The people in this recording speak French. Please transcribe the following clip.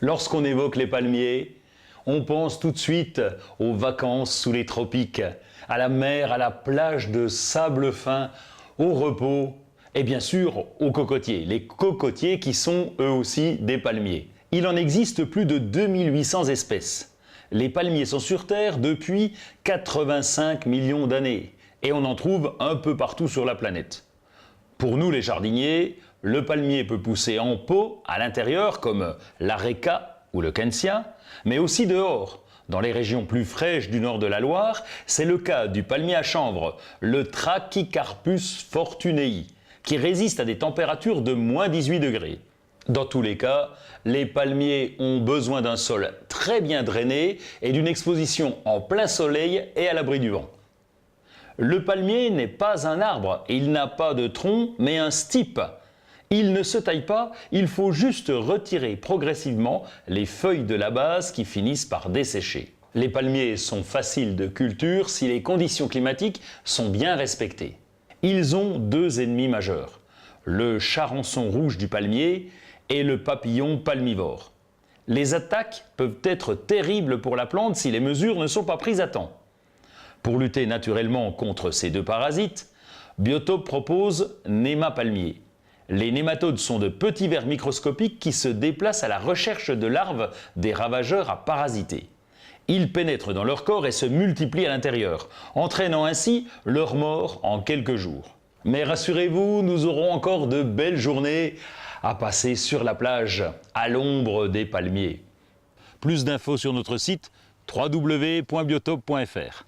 Lorsqu'on évoque les palmiers, on pense tout de suite aux vacances sous les tropiques, à la mer, à la plage de sable fin, au repos et bien sûr aux cocotiers. Les cocotiers qui sont eux aussi des palmiers. Il en existe plus de 2800 espèces. Les palmiers sont sur Terre depuis 85 millions d'années et on en trouve un peu partout sur la planète. Pour nous les jardiniers, le palmier peut pousser en pot à l'intérieur comme l'aréca ou le kensia, mais aussi dehors. Dans les régions plus fraîches du nord de la Loire, c'est le cas du palmier à chanvre, le Trachycarpus fortunei, qui résiste à des températures de moins 18 degrés. Dans tous les cas, les palmiers ont besoin d'un sol très bien drainé et d'une exposition en plein soleil et à l'abri du vent. Le palmier n'est pas un arbre, il n'a pas de tronc, mais un stipe. Il ne se taille pas, il faut juste retirer progressivement les feuilles de la base qui finissent par dessécher. Les palmiers sont faciles de culture si les conditions climatiques sont bien respectées. Ils ont deux ennemis majeurs, le charançon rouge du palmier et le papillon palmivore. Les attaques peuvent être terribles pour la plante si les mesures ne sont pas prises à temps. Pour lutter naturellement contre ces deux parasites, Biotope propose Néma palmier. Les nématodes sont de petits vers microscopiques qui se déplacent à la recherche de larves des ravageurs à parasiter. Ils pénètrent dans leur corps et se multiplient à l'intérieur, entraînant ainsi leur mort en quelques jours. Mais rassurez-vous, nous aurons encore de belles journées à passer sur la plage, à l'ombre des palmiers. Plus d'infos sur notre site www.biotope.fr.